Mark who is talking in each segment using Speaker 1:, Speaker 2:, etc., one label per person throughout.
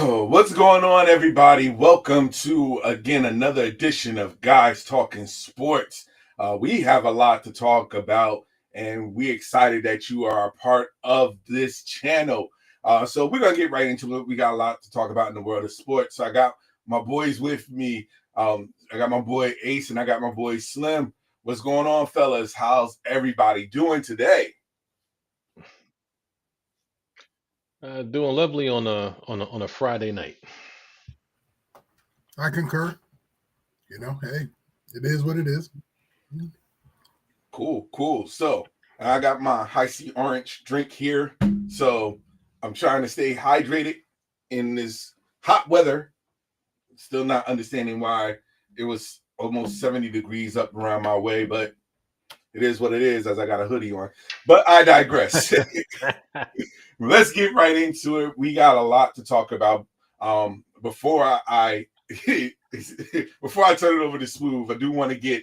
Speaker 1: What's going on, everybody? Welcome to again another edition of Guys Talking Sports. We have a lot to talk about, and we're excited that you are a part of this channel. So we're gonna get right into it. We got a lot to talk about in the world of sports. So I got my boys with me. I got my boy Ace and I got my boy Slim. What's going on, fellas? How's everybody doing today?
Speaker 2: Doing lovely on a Friday night.
Speaker 3: I concur. Hey, it is what it is.
Speaker 1: Cool, cool. So I got my high C orange drink here. So I'm trying to stay hydrated in this hot weather. Still not understanding why it was almost 70 degrees up around my way, but it is what it is as I got a hoodie on. But I digress. Let's get right into it. We got a lot to talk about. Before I before I turn it over to Smooth, I do want to get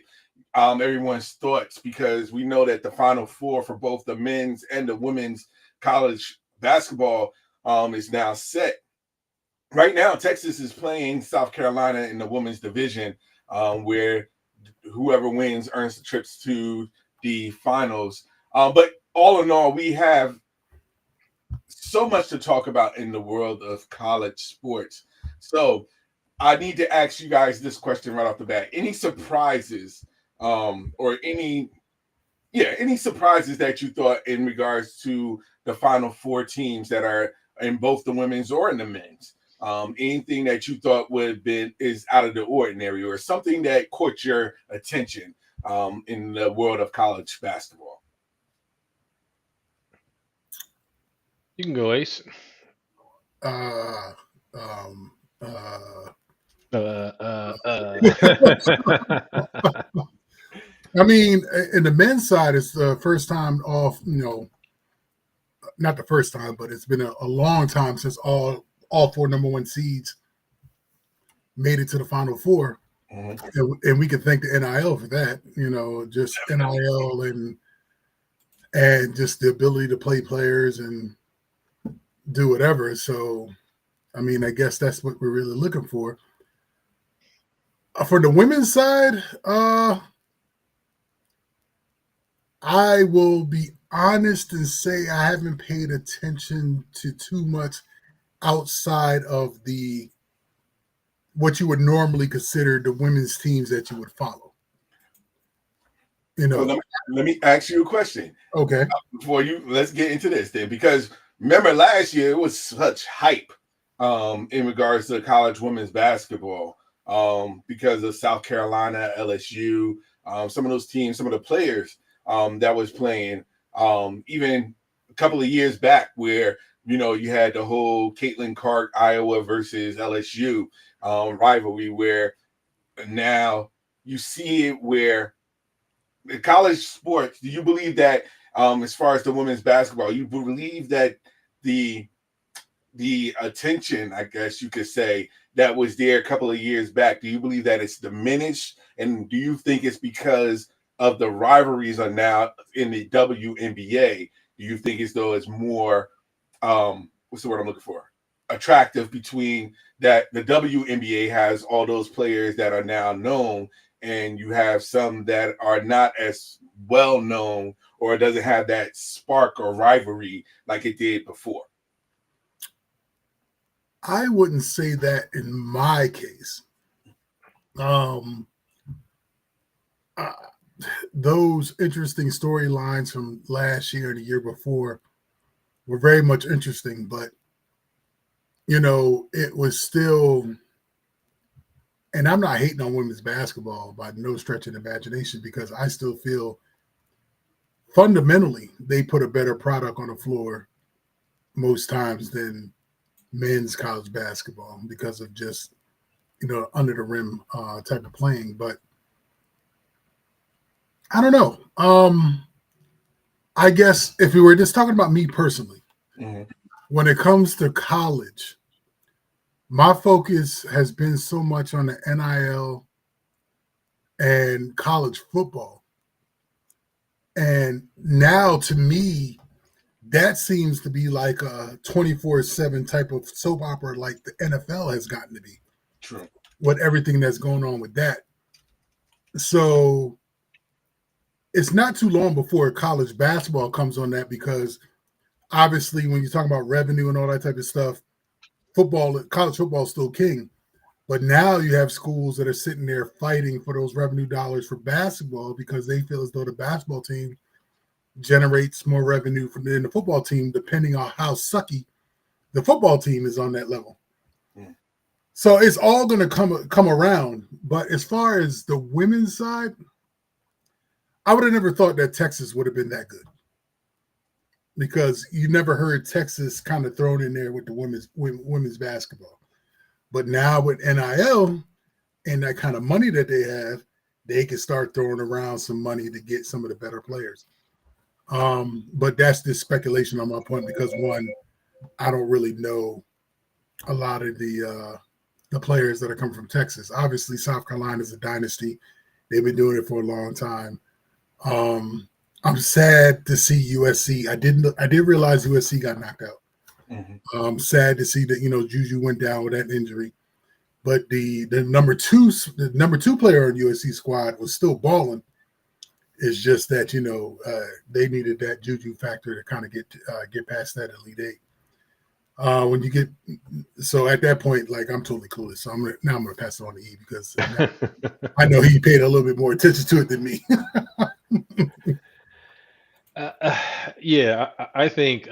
Speaker 1: everyone's thoughts because we know that the Final Four for both the men's and the women's college basketball is now set. Right now, Texas is playing South Carolina in the women's division, where whoever wins earns the trips to the finals. But all in all, we have so much to talk about in the world of college sports. So I need to ask you guys this question right off the bat. Any surprises or any surprises that you thought in regards to the final four teams that are in both the women's or in the men's? Anything that you thought would have been is out of the ordinary or something that caught your attention in the world of college basketball?
Speaker 2: You can go, Ace.
Speaker 3: Uh, um, uh,
Speaker 2: Uh, uh, uh.
Speaker 3: I mean, in the men's side, it's the first time off. Not the first time, but it's been a long time since all four number one seeds made it to the Final 4 and we can thank the NIL for that. Just NIL and just the ability to play players and do whatever. So, I mean, I guess that's what we're really looking for. For the women's side, I will be honest and say I haven't paid attention to too much outside of what you would normally consider the women's teams that you would follow.
Speaker 1: So let me ask you a question.
Speaker 3: Okay.
Speaker 1: Let's get into this then, because remember last year it was such hype in regards to college women's basketball because of South Carolina, LSU, some of those teams, some of the players that was playing, even a couple of years back where, you had the whole Caitlin Clark, Iowa versus LSU rivalry where now you see it where the college sports, do you believe that as far as the women's basketball, you believe that the attention, I guess you could say, that was there a couple of years back, do you believe that it's diminished? And do you think it's because of the rivalries are now in the WNBA? Do you think as though it's more what's the word I'm looking for? Attractive between that the WNBA has all those players that are now known, and you have some that are not as well known or doesn't have that spark or rivalry like it did before?
Speaker 3: I wouldn't say that in my case. Those interesting storylines from last year and the year before were very much interesting, but it was still, and I'm not hating on women's basketball by no stretch of the imagination, because I still feel fundamentally they put a better product on the floor most times than men's college basketball because of just, under the rim type of playing. But I don't know. I guess if we were just talking about me personally, when it comes to college, my focus has been so much on the NIL and college football. And now, to me, that seems to be like a 24/7 type of soap opera like the NFL has gotten to be
Speaker 1: True.
Speaker 3: with everything that's going on with that. So it's not too long before college basketball comes on that, because obviously when you're talking about revenue and all that type of stuff, college football is still king. But now you have schools that are sitting there fighting for those revenue dollars for basketball because they feel as though the basketball team generates more revenue than the football team, depending on how sucky the football team is on that level.
Speaker 1: Mm.
Speaker 3: So it's all going to come around. But as far as the women's side, I would have never thought that Texas would have been that good, because you never heard Texas kind of thrown in there with the women's basketball. But now with NIL and that kind of money that they have, they can start throwing around some money to get some of the better players. But that's just speculation on my point, because one, I don't really know a lot of the players that are coming from Texas. Obviously, South Carolina is a dynasty. They've been doing it for a long time. I'm sad to see USC. I did realize USC got knocked out.
Speaker 1: Mm-hmm.
Speaker 3: Sad to see that Juju went down with that injury. But the number two player on USC squad was still balling. It's just that they needed that Juju factor to kind of get past that Elite Eight. When you get at that point, like, I'm totally clueless. So I'm gonna pass it on to E, because I know he paid a little bit more attention to it than me.
Speaker 2: Yeah, I think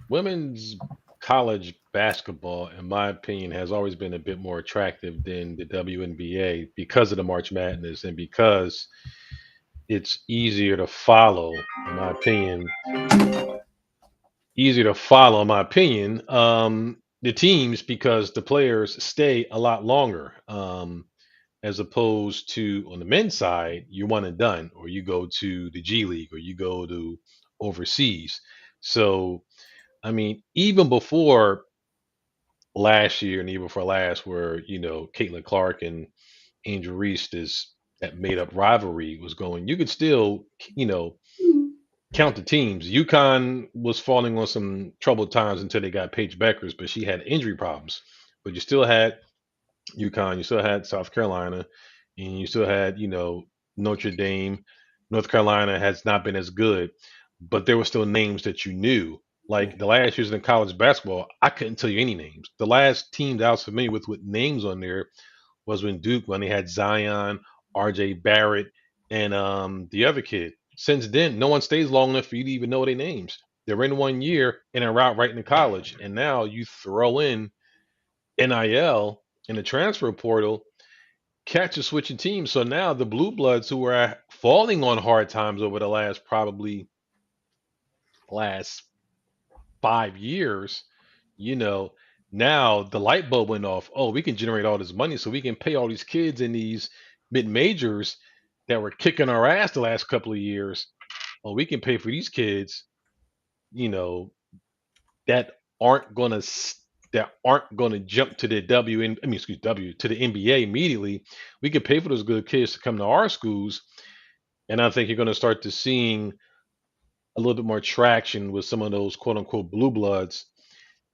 Speaker 2: women's college basketball, in my opinion, has always been a bit more attractive than the WNBA because of the March Madness and because it's easier to follow, in my opinion. Easier to follow, in my opinion, the teams, because the players stay a lot longer. As opposed to on the men's side, you're one and done, or you go to the G League, or you go to overseas. So, I mean, even before last year and even before last, where Caitlin Clark and Angel Reese, this that made up rivalry was going, you could still you know count the teams. UConn was falling on some troubled times until they got Paige Beckers, but she had injury problems. But you still had UConn, you still had South Carolina, and you still had, Notre Dame. North Carolina has not been as good, but there were still names that you knew. Like the last years in college basketball, I couldn't tell you any names. The last team that I was familiar with names on there was when they had Zion, RJ Barrett, and the other kid. Since then, no one stays long enough for you to even know their names. They're in 1 year and are out right into college. And now you throw in NIL in the transfer portal, catch a switching teams. So now the blue bloods who are falling on hard times over the last 5 years, you know, now the light bulb went off. Oh, we can generate all this money so we can pay all these kids in these mid majors that were kicking our ass the last couple of years. Oh, we can pay for these kids, you know, that aren't gonna jump to the W to the NBA immediately. We can pay for those good kids to come to our schools, and I think you're gonna start to seeing a little bit more traction with some of those quote unquote blue bloods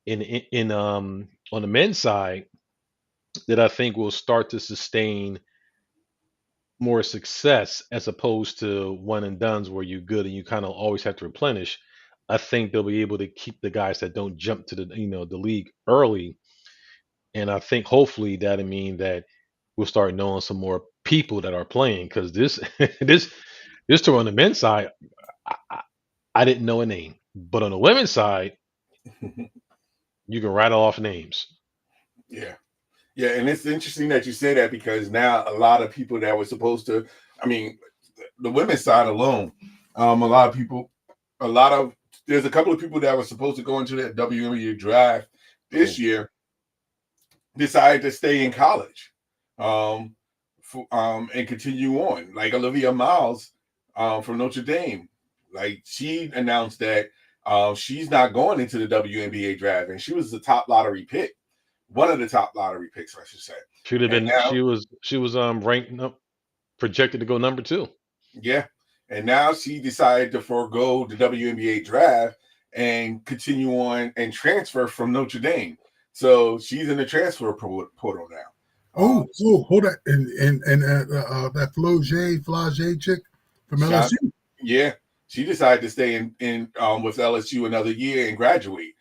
Speaker 2: in on the men's side that I think will start to sustain more success as opposed to one and dones where you're good and you kind of always have to replenish. I think they'll be able to keep the guys that don't jump to the league early, and I think hopefully that'll mean that we'll start knowing some more people that are playing because this this tour on the men's side, I, I I didn't know a name, but on the women's side, you can rattle off names.
Speaker 1: Yeah. Yeah, and it's interesting that you say that because now a lot of people that were supposed to, I mean, the women's side alone, a lot of people, there's a couple of people that were supposed to go into that WNBA draft this year decided to stay in college, and continue on. Like Olivia Miles, from Notre Dame, like she announced that she's not going into the WNBA draft, and she was the top lottery pick, one of the top lottery picks, I should say.
Speaker 2: Should have
Speaker 1: And
Speaker 2: been.
Speaker 1: now,
Speaker 2: She was ranked projected to go number two.
Speaker 1: yeah, and now she decided to forego the WNBA draft and continue on and transfer from Notre Dame. So she's in the transfer portal now.
Speaker 3: Hold on, and that Flage chick from
Speaker 1: Sean,
Speaker 3: LSU.
Speaker 1: yeah, she decided to stay in with LSU another year and graduate.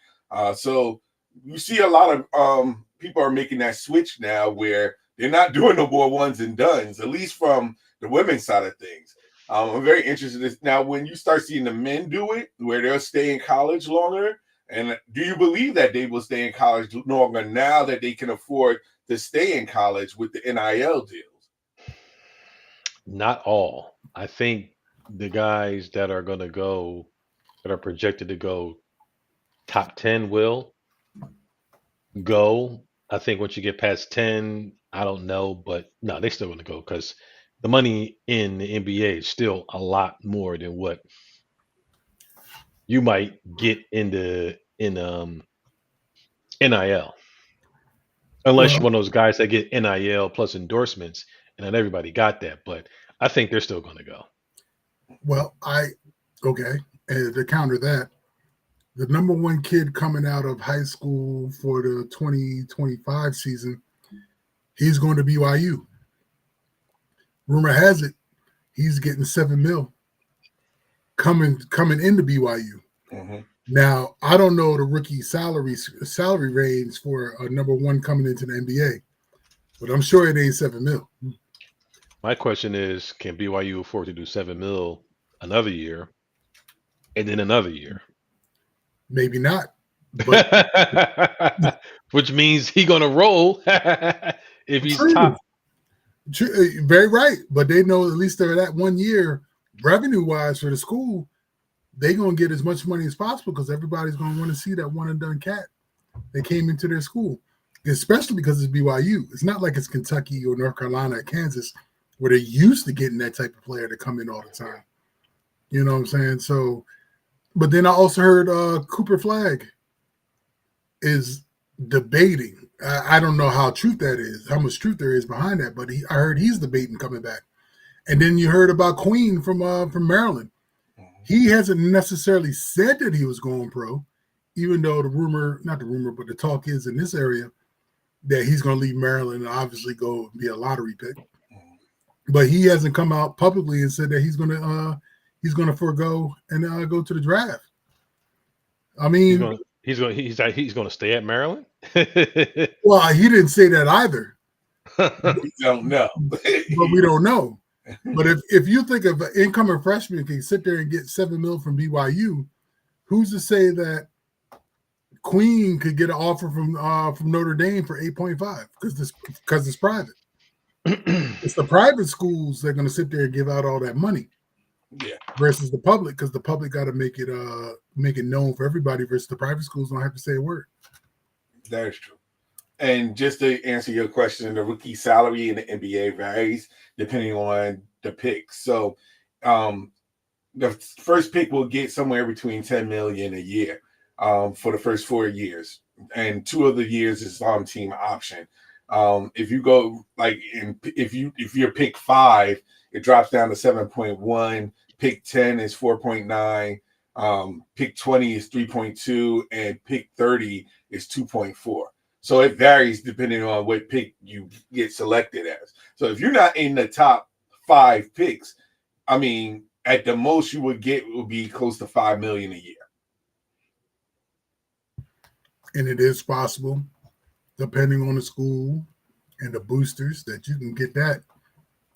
Speaker 1: So you see a lot of people are making that switch now where they're not doing no more ones and dones, at least from the women's side of things. I'm very interested in this. Now, when you start seeing the men do it, where they'll stay in college longer, and do you believe that they will stay in college longer now that they can afford to stay in college with the NIL deals?
Speaker 2: Not all. I think the guys that are going to go, that are projected to go top 10 will go. I think once you get past 10, I don't know, but no, they still going to go because the money in the NBA is still a lot more than what you might get in NIL. Unless you're
Speaker 3: Well,
Speaker 2: one of those guys that get NIL plus endorsements, and not everybody got that. But I think they're still going to go.
Speaker 3: I okay. And to counter that, the number one kid coming out of high school for the 2025 season, he's going to BYU. Rumor has it he's getting $7 million coming into BYU.
Speaker 1: Mm-hmm.
Speaker 3: Now, I don't know the rookie salary range for a number one coming into the NBA, but I'm sure it ain't $7 million.
Speaker 2: My question is, can BYU afford to do 7 mil another year and then another year?
Speaker 3: Maybe not, but
Speaker 2: Which means he gonna roll if he's
Speaker 3: true,
Speaker 2: top.
Speaker 3: very right. But they know at least they're that 1 year revenue wise for the school, they gonna get as much money as possible because everybody's gonna want to see that one and done cat that came into their school, especially because it's BYU. It's not like it's Kentucky or North Carolina or Kansas where they're used to getting that type of player to come in all the time. You know what I'm saying? So, but then I also heard Cooper Flag is debating. I don't know how truth that is, how much truth there is behind that, but I heard he's debating coming back. And then you heard about Queen from Maryland. He hasn't necessarily said that he was going pro, even though not the rumor, but the talk is in this area that he's going to leave Maryland and obviously go be a lottery pick. But he hasn't come out publicly and said that he's going to forego and go to the draft. I mean,
Speaker 2: He's gonna stay at Maryland.
Speaker 3: well, he didn't say that either.
Speaker 1: We don't know,
Speaker 3: but we don't know. But if you think of an incoming freshman can sit there and get $7 million from BYU, who's to say that Queen could get an offer from Notre Dame for 8.5 because it's private. It's the private schools that are going to sit there and give out all that money.
Speaker 1: Yeah.
Speaker 3: Versus the public, because the public got to make it known for everybody. Versus the private schools don't have to say a word.
Speaker 1: That is true. And just to answer your question, the rookie salary in the NBA varies depending on the picks. So, the first pick will get somewhere between $10 million a year for the first 4 years, and 2 of the years is team option. If you go if you're pick 5, it drops down to 7.1. Pick 10 is 4.9. Pick 20 is 3.2, and pick 30 is 2.4. So it varies depending on what pick you get selected as. So if you're not in the top 5 picks, I mean, at the most you would get would be close to $5 million a year.
Speaker 3: And it is possible, depending on the school and the boosters, that you can get that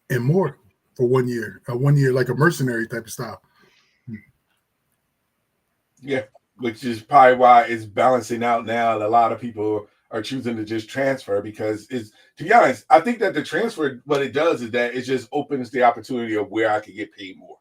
Speaker 3: and more for 1 year. 1 year, like a mercenary type of style.
Speaker 1: Yeah, which is probably why it's balancing out now. A lot of people are choosing to just transfer because it's, to be honest, I think that the transfer, what it does is that it just opens the opportunity of where I could get paid more.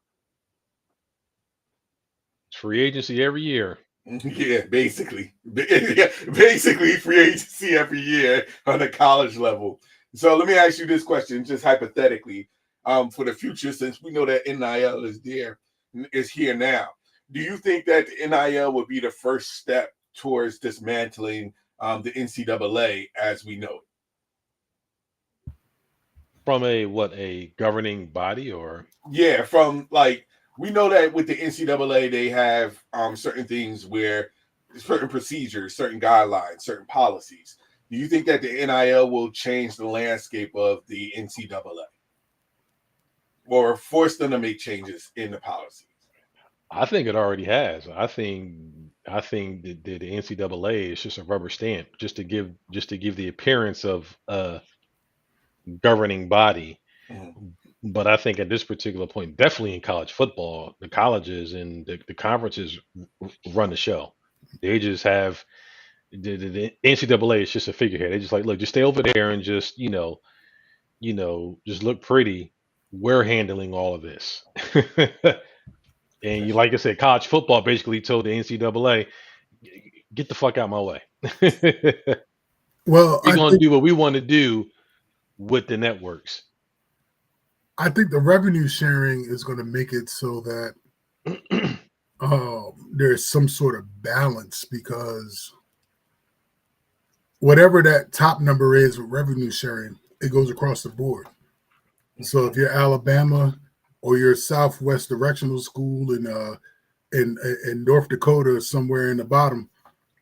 Speaker 2: It's free agency every year.
Speaker 1: Yeah, basically. Basically free agency every year on the college level. So let me ask you this question, just hypothetically, for the future, since we know that NIL is here now. Do you think that the NIL would be the first step towards dismantling the NCAA as we know it?
Speaker 2: From a governing body or?
Speaker 1: Yeah, from like we know that with the NCAA, they have certain things where certain procedures, certain guidelines, certain policies. Do you think that the NIL will change the landscape of the NCAA or force them to make changes in the policies?
Speaker 2: I think it already has. I think that the NCAA is just a rubber stamp, just to give the appearance of a governing body.
Speaker 1: Mhm.
Speaker 2: But I think at this particular point, definitely in college football, the colleges and the conferences run the show. They just have the NCAA is just a figurehead. They just like, look, just stay over there and just just look pretty. We're handling all of this. And you, like I said, college football basically told the NCAA, get the fuck out my way.
Speaker 3: Well,
Speaker 2: We're gonna do what we want to do with the networks.
Speaker 3: I think the revenue sharing is going to make it so that there's some sort of balance, because whatever that top number is with revenue sharing, it goes across the board. So if you're Alabama or you're Southwest Directional School in North Dakota, somewhere in the bottom,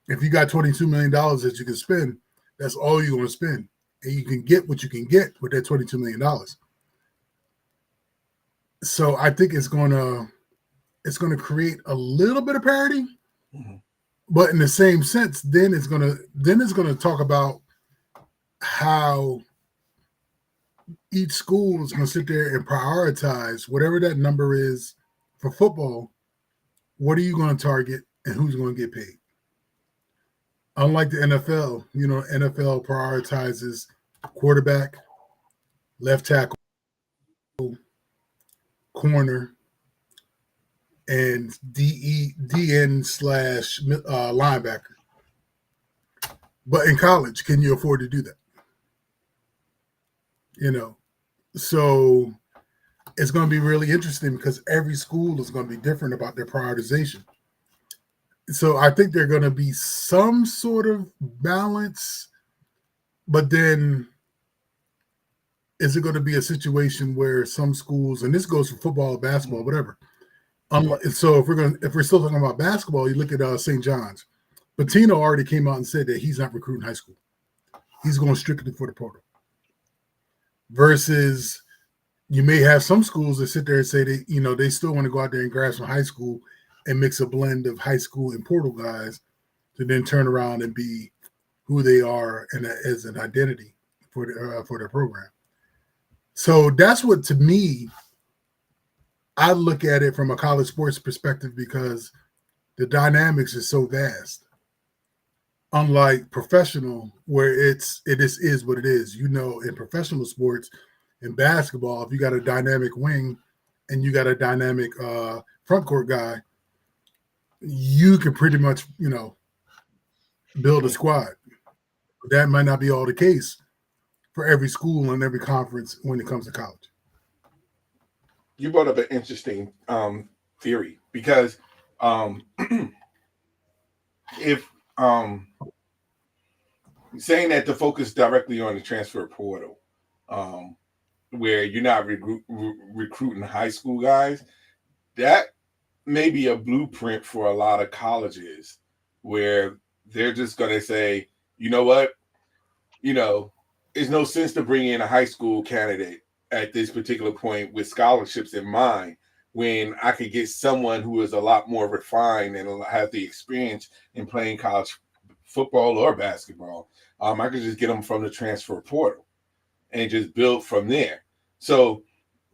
Speaker 3: if you got $22 million that you can spend, that's all you're going to spend, and you can get what you can get with that $22 million. So I think it's going to create a little bit of parity,
Speaker 1: Mhm.
Speaker 3: but in the same sense, then it's going to talk about how each school is going to sit there and prioritize whatever that number is for football. What are you going to target, and who's going to get paid? Unlike the NFL, NFL prioritizes quarterback, left tackle, corner, and DN slash linebacker. But in college, can you afford to do that? So it's going to be really interesting, because every school is going to be different about their prioritization. So I think there's going to be some sort of balance, but then is it going to be a situation where some schools, and this goes for football, basketball, whatever. So if we're still talking about basketball, you look at St. John's. Patino already came out and said that he's not recruiting high school. He's going strictly for the portal. Versus you may have some schools that sit there and say they still want to go out there and grab some high school and mix a blend of high school and portal guys to then turn around and be who they are and as an identity for their program. So that's what, to me, I look at it from a college sports perspective, because the dynamics is so vast. Unlike professional, where it is what it is. In professional sports, in basketball, if you got a dynamic wing and you got a dynamic front court guy, you can pretty much, build a squad. That might not be all the case for every school and every conference when it comes to college.
Speaker 1: You brought up an interesting theory, because if saying that to focus directly on the transfer portal, where you're not recruiting high school guys, that may be a blueprint for a lot of colleges, where they're just going to say, you know what, there's no sense to bring in a high school candidate at this particular point with scholarships in mind, when I could get someone who is a lot more refined and have the experience in playing college football or basketball. I could just get them from the transfer portal and just build from there. So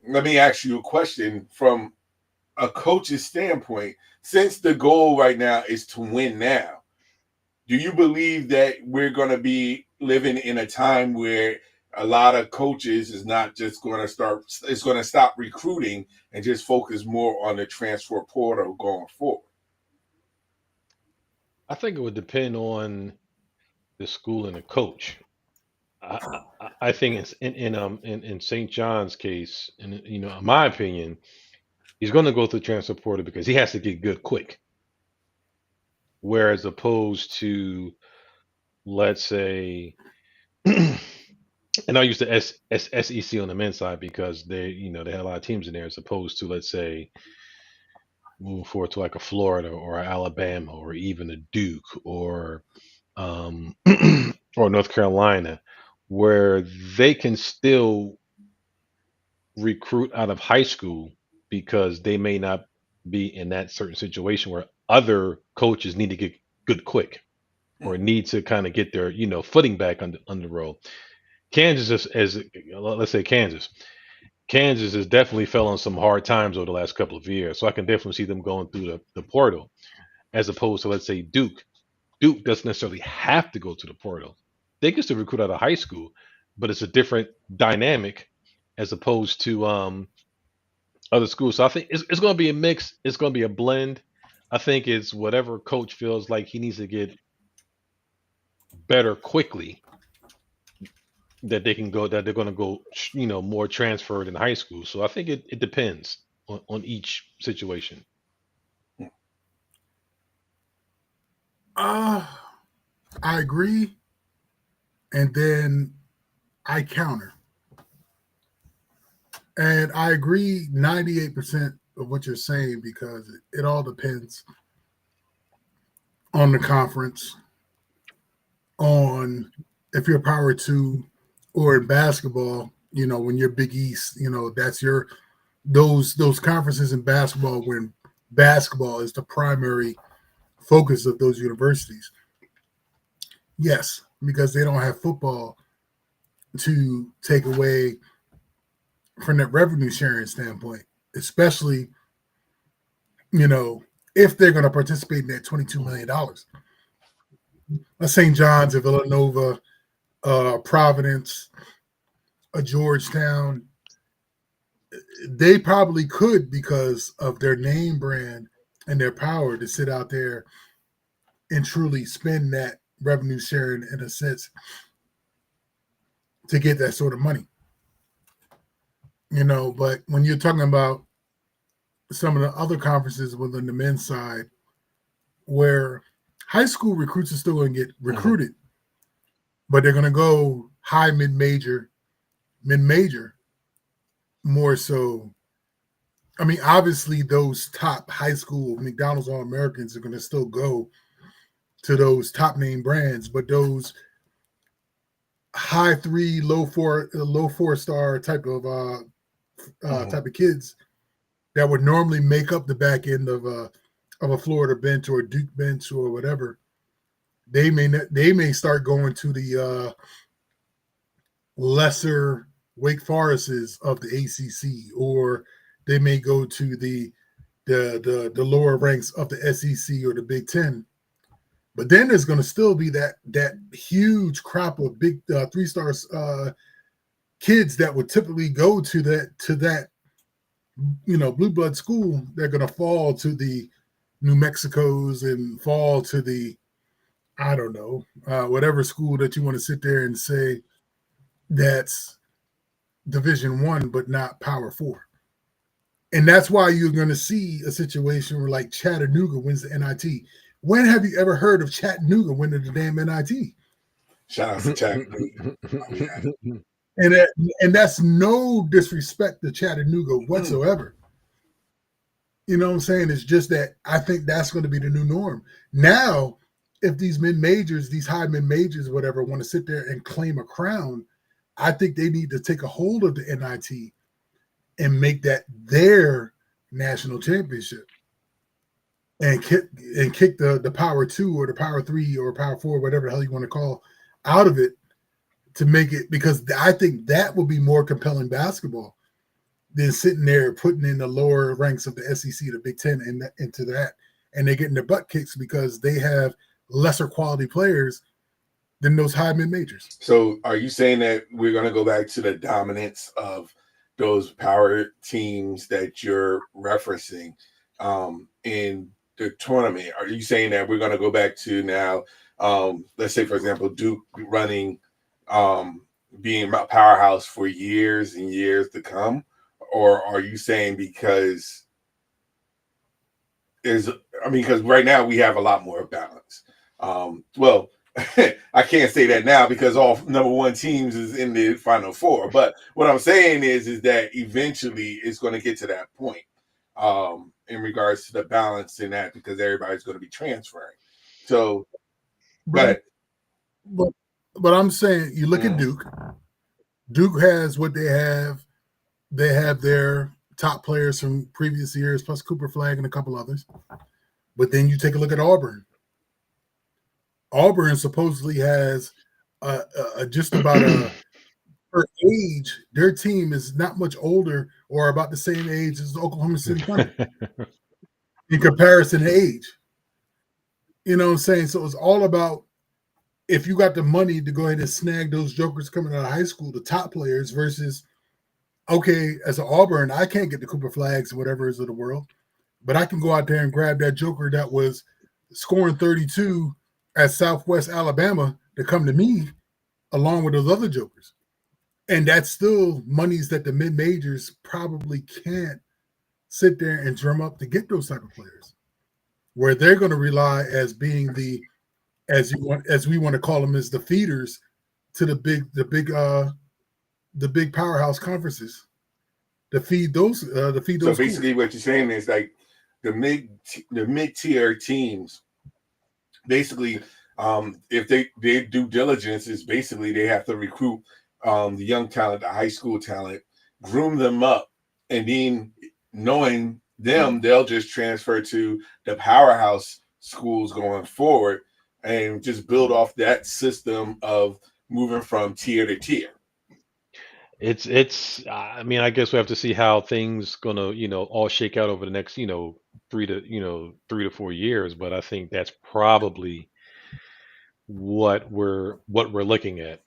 Speaker 1: let me ask you a question from a coach's standpoint. Since the goal right now is to win now, do you believe that we're going to be living in a time where a lot of coaches is not just going to stop recruiting and just focus more on the transfer portal going forward?
Speaker 2: I think it would depend on the school and the coach. I think it's in St. John's case, and in my opinion, he's going to go through transfer portal because he has to get good quick. Whereas opposed to, let's say, and I use the SEC on the men's side because they had a lot of teams in there, as opposed to, let's say, moving forward to like a Florida or a Alabama or even a Duke or um, or North Carolina, where they can still recruit out of high school because they may not be in that certain situation where other coaches need to get good quick or
Speaker 1: Mhm.
Speaker 2: need to kind of get their footing back on the road. Kansas is as let's say Kansas has definitely fell on some hard times over the last couple of years. So I can definitely see them going through the portal as opposed to let's say Duke. Duke doesn't necessarily have to go to the portal. They can still recruit out of high school, but it's a different dynamic as opposed to other schools. So I think it's going to be a mix. It's going to be a blend. I think it's whatever coach feels like he needs to get better quickly that they can go that they're going to go more transferred in high school. So I think it depends on each situation.
Speaker 3: Uh, I agree, and then I counter. And I agree 98% of what you're saying because it all depends on the conference, on if you're power two or in basketball, when you're Big East, that's your those conferences in basketball when basketball is the primary focus of those universities. Yes, because they don't have football to take away from that revenue sharing standpoint, especially, you know, if they're going to participate in that $22 million. A St. John's, a Villanova, Providence, a Georgetown, they probably could because of their name brand and their power to sit out there and truly spend that revenue sharing in a sense to get that sort of money. But when you're talking about some of the other conferences within the men's side where high school recruits are still going to get
Speaker 1: Mhm.
Speaker 3: recruited, but they're going to go high, mid major more so. I mean, obviously, those top high school McDonald's All Americans are going to still go to those top name brands, but those high three, low four star
Speaker 1: Mhm.
Speaker 3: type of kids that would normally make up the back end of a Florida bench or a Duke bench or whatever. They may start going to the lesser Wake Forests of the ACC, or they may go to the lower ranks of the SEC or the Big Ten. But then there's going to still be that huge crop of big 3 star kids that would typically go to that blue blood school. They're going to fall to the New Mexico's and fall to the I don't know whatever school that you want to sit there and say that's Division 1 but not Power 4. And that's why you're going to see a situation where like Chattanooga wins the NIT. When have you ever heard of Chattanooga winning the damn NIT?
Speaker 1: Shout out to Chattanooga. Oh, yeah.
Speaker 3: And that, and that's no disrespect to Chattanooga
Speaker 1: Mm.
Speaker 3: whatsoever. You know what I'm saying? It's just that I think that's going to be the new norm. Now, if these mid majors, these high mid majors, whatever, want to sit there and claim a crown, I think they need to take a hold of the NIT and make that their national championship and kick the power two or the power three or power four, whatever the hell you want to call, out of it to make it because I think that would be more compelling basketball than sitting there putting in the lower ranks of the SEC, the Big Ten, and into that, and they're getting their butt kicks because they have lesser quality players than those high mid majors.
Speaker 1: So, are you saying that we're going to go back to the dominance of those power teams that you're referencing in the tournament? Are you saying that we're going to go back to now, let's say, for example, Duke running, being a powerhouse for years and years to come? Or are you saying because because right now we have a lot more balance. Well, I can't say that now because all number one teams is in the final four. But what I'm saying is that eventually it's going to get to that point. in regards to the balance in that because everybody's going to be transferring. So,
Speaker 3: But
Speaker 1: but
Speaker 3: but but I'm saying you look at
Speaker 1: mm,
Speaker 3: Duke. Duke has what they have. They have their top players from previous years, plus Cooper Flag and a couple others. But then you take a look at Auburn. Auburn supposedly has just about a per age. Their team is not much older or about the same age as the Oklahoma City Thunder in comparison to age. You know what I'm saying? So it's all about if you got the money to go ahead and snag those jokers coming out of high school, the top players versus okay, as an Auburn, I can't get the Cooper Flags or whatever is of the world, but I can go out there and grab that joker that was scoring 32 at Southwest Alabama to come to me along with those other jokers. And that's still monies that the mid majors probably can't sit there and drum up to get those type of players, where they're going to rely as being the as we want to call them as the feeders to the big powerhouse conferences to feed
Speaker 1: so
Speaker 3: those schools.
Speaker 1: basically, what you're saying is like the mid tier teams basically, if they due diligence is basically they have to recruit the young talent, the high school talent, groom them up, and then knowing them, they'll just transfer to the powerhouse schools going forward and just build off that system of moving from tier to tier.
Speaker 2: It's I mean, I guess we have to see how things gonna, all shake out over the next, 3 to 4 years, but I think that's probably what we're looking at.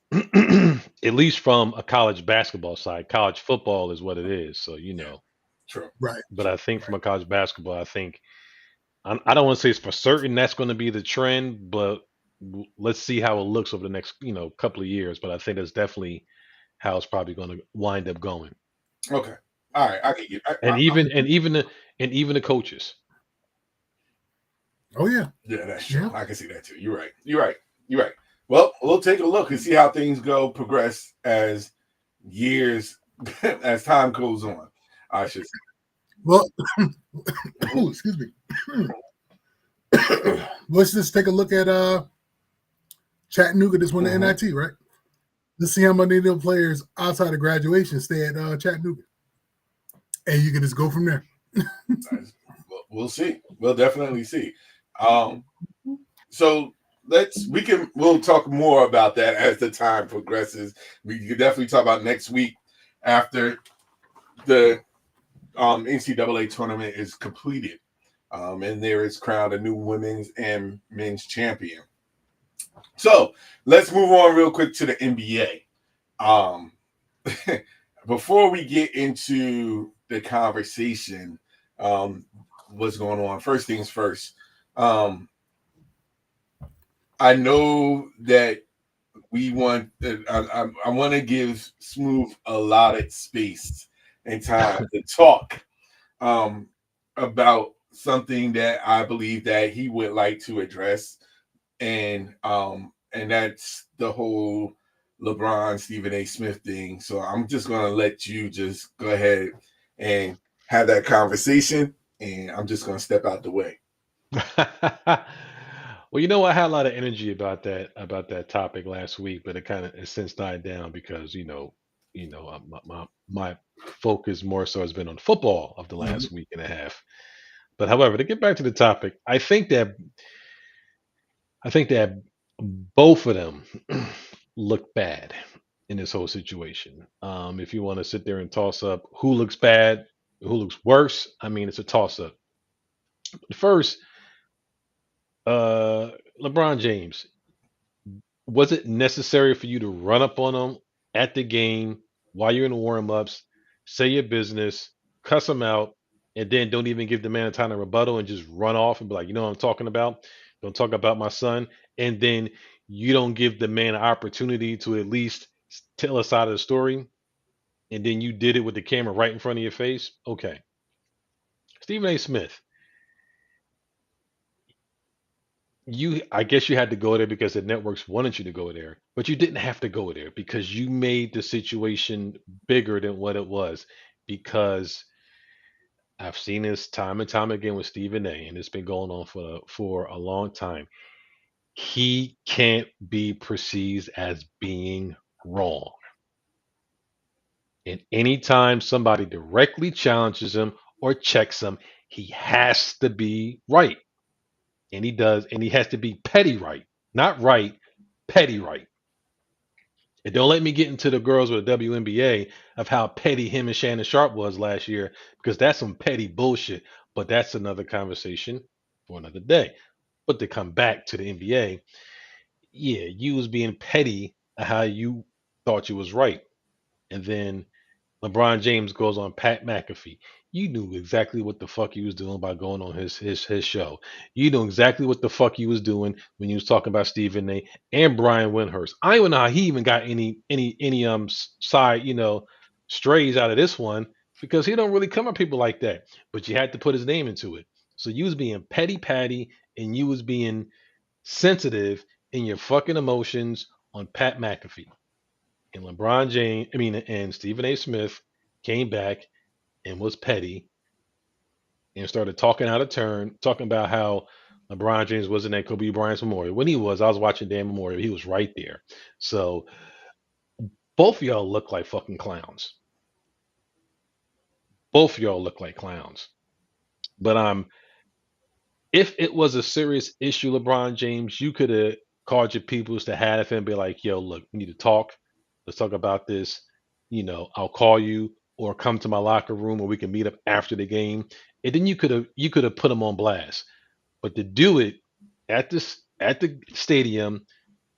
Speaker 2: At least from a college basketball side. College football is what it is, so
Speaker 1: Yeah, true.
Speaker 3: Right.
Speaker 2: but I think from
Speaker 3: Right.
Speaker 2: a college basketball, I think I don't want to say it's for certain that's going to be the trend, but let's see how it looks over the next, couple of years, but I think that's definitely how it's probably going to wind up going.
Speaker 1: Okay. All right. I can get.
Speaker 2: And even the coaches.
Speaker 3: Oh yeah.
Speaker 1: Yeah, that's true.
Speaker 3: Yeah.
Speaker 1: I can see that too. You're right. You're right. You're right. Well, we'll take a look and see how things go progress as years as time goes on. I should say.
Speaker 3: Well,
Speaker 1: Mhm.
Speaker 3: oh, excuse me. Let's just take a look at Chattanooga just won the
Speaker 1: Mhm.
Speaker 3: NIT, right? Let's see how many of those players outside of graduation stay at Chattanooga, and you can just go from there.
Speaker 1: Nice. We'll see. We'll definitely see. Um, so we'll talk more about that as the time progresses. We can definitely talk about next week after the NCAA tournament is completed, and there is crowned a new women's and men's champion. So let's move on real quick to the NBA. Um, before we get into the conversation, um, what's going on? First things first. Um, I know that we want. I want to give Smooth a lot of space and time to talk um, about something that I believe that he would like to address, and that's the whole LeBron Stephen A. Smith thing. So I'm just gonna let you just go ahead and have that conversation, and I'm just gonna step out the way.
Speaker 2: Well, I had a lot of energy about that topic last week, but it kind of has since died down because my focus more so has been on football of the
Speaker 3: Mhm.
Speaker 2: last week and a half. But however, to get back to the topic, I think that both of them look bad in this whole situation. If you want to sit there and toss up who looks bad, who looks worse, I mean it's a toss up. First, uh, LeBron James, was it necessary for you to run up on him at the game while you're in the warm ups, say your business, cuss him out, and then don't even give the man a time to rebuttal and just run off and be like, you know what I'm talking about? Don't talk about my son. And then you don't give the man an opportunity to at least tell us side of the story. And then you did it with the camera right in front of your face. Okay. Stephen A. Smith, I guess you had to go there because the networks wanted you to go there, but you didn't have to go there because you made the situation bigger than what it was. Because I've seen this time and time again with Stephen A, and it's been going on for a long time. He can't be perceived as being wrong. And anytime somebody directly challenges him or checks him, he has to be right. And he does, and he has to be petty right. Not right, petty right. And don't let me get into the girls with the WNBA of how petty him and Shannon Sharp was last year, because that's some petty bullshit. But that's another conversation for another day. But to come back to the NBA, yeah, you was being petty at how you thought you was right. And then LeBron James goes on Pat McAfee. You knew exactly what the fuck he was doing by going on his show. You knew exactly what the fuck he was doing when he was talking about Stephen A. and Brian Windhurst. I don't even know how he even got any side strays out of this one, because he don't really come at people like that. But you had to put his name into it. So you was being petty patty, and you was being sensitive in your fucking emotions on Pat McAfee. And LeBron James, and Stephen A. Smith came back and was petty and started talking out of turn, talking about how LeBron James wasn't at Kobe Bryant's memorial. When he was, I was watching Dan Memorial. He was right there. So both of y'all look like fucking clowns. Both of y'all look like clowns. But if it was a serious issue, LeBron James, you could have called your peoples to have him be like, yo, look, we need to talk. Let's talk about this. I'll call you or come to my locker room, or we can meet up after the game. And then you could have put him on blast. But to do it at the stadium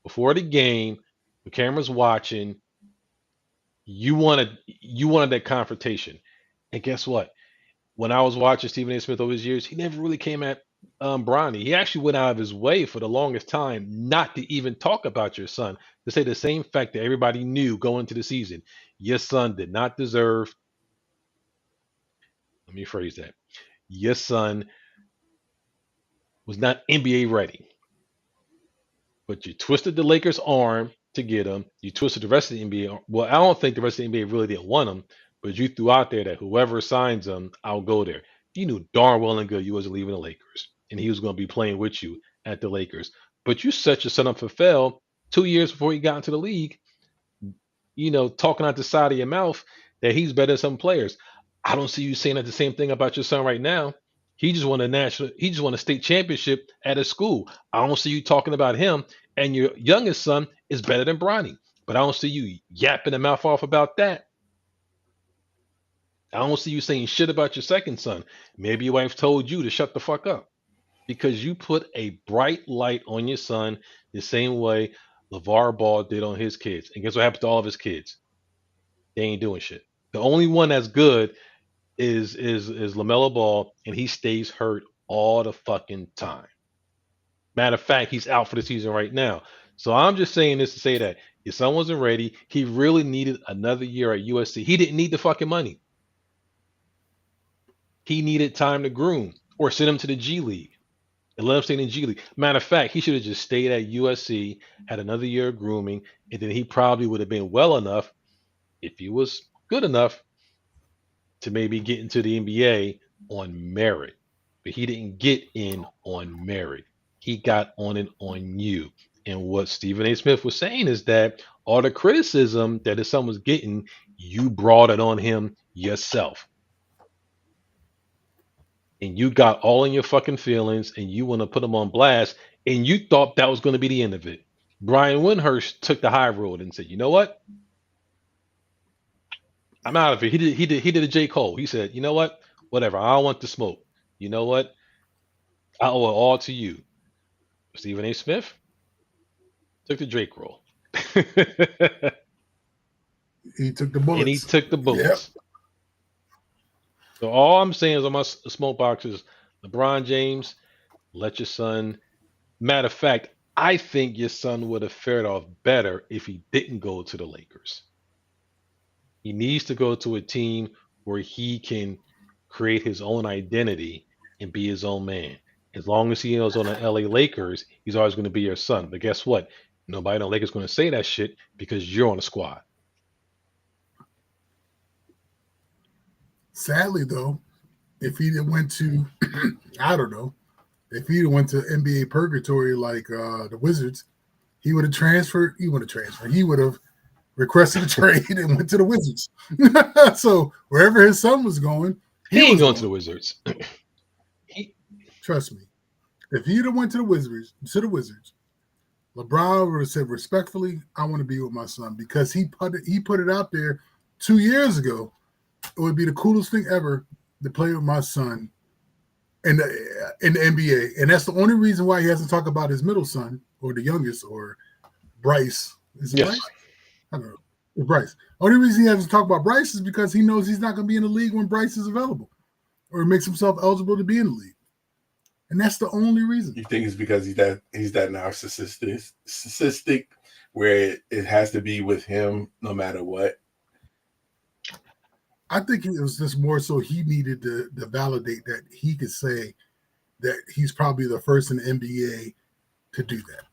Speaker 2: before the game, the camera's watching, you wanted that confrontation. And guess what? When I was watching Stephen A. Smith over his years, he never really came at Bronny. He actually went out of his way for the longest time not to even talk about your son, to say the same fact that everybody knew going into the season. Your son did not deserve, let me phrase that. Your son was not NBA ready, but you twisted the Lakers' arm to get him. You twisted the rest of the NBA. Well, I don't think the rest of the NBA really didn't want him, but you threw out there that whoever signs him, I'll go there. You knew darn well and good you wasn't leaving the Lakers, and he was going to be playing with you at the Lakers. But you set your son up for fail 2 years before he got into the league, talking out the side of your mouth that he's better than some players. I don't see you saying that the same thing about your son right now. He just won a state championship at his school. I don't see you talking about him, and your youngest son is better than Bronny. But I don't see you yapping the mouth off about that. I don't see you saying shit about your second son. Maybe your wife told you to shut the fuck up, because you put a bright light on your son the same way LeVar Ball did on his kids. And guess what happened to all of his kids? They ain't doing shit. The only one that's good is LaMelo Ball, and he stays hurt all the fucking time. Matter of fact, he's out for the season right now. So I'm just saying this to say that if son wasn't ready, he really needed another year at USC. He didn't need the fucking money. He needed time to groom or send him to the G League and let him stay in the G League. Matter of fact, he should have just stayed at USC, had another year of grooming, and then he probably would have been well enough, if he was good enough, to maybe get into the NBA on merit. But he didn't get in on merit. He got on it on you. And what Stephen A. Smith was saying is that all the criticism that his son was getting, you brought it on him yourself. And you got all in your fucking feelings, and you want to put him on blast, and you thought that was going to be the end of it. Brian Windhurst took the high road and said, "You know what? I'm out of here." He did a J. Cole. He said, "You know what? Whatever. I don't want the smoke. You know what? I owe it all to you." Stephen A. Smith took the Drake role.
Speaker 3: He took the
Speaker 2: And he
Speaker 3: bullets.
Speaker 2: took the
Speaker 3: Yep.
Speaker 2: bullets. So all I'm saying is on my smoke box is LeBron James, let your son. Matter of fact, I think your son would have fared off better if he didn't go to the Lakers. He needs to go to a team where he can create his own identity and be his own man. As long as he is on the LA Lakers, he's always going to be your son. But guess what? Nobody in the Lakers is going to say that shit because you're on the squad.
Speaker 3: Sadly, though, if he went to, I don't know, if he went to NBA purgatory like the Wizards, he would have transferred. He would have transferred. He would have requested a trade and went to the Wizards. So wherever his son was going, he
Speaker 2: He ain't
Speaker 3: was
Speaker 2: going to the
Speaker 3: going.
Speaker 2: Wizards. He,
Speaker 3: Trust me. If he'd have went to the Wizards, LeBron would have said respectfully, "I want to be with my son," because he put it out there 2 years ago. It would be the coolest thing ever to play with my son in the NBA, and that's the only reason why he hasn't talked about his middle son or the youngest or Bryce. Is it
Speaker 2: yes.
Speaker 3: Bryce? I don't know. It's Bryce. Only reason he hasn't talked about Bryce is because he knows he's not going to be in the league when Bryce is available, or makes himself eligible to be in the league, and that's the only reason.
Speaker 1: You think it's because he's that narcissistic where it has to be with him no matter what?
Speaker 3: I think it was just more so he needed to validate that he could say that he's probably the first in the NBA to do that.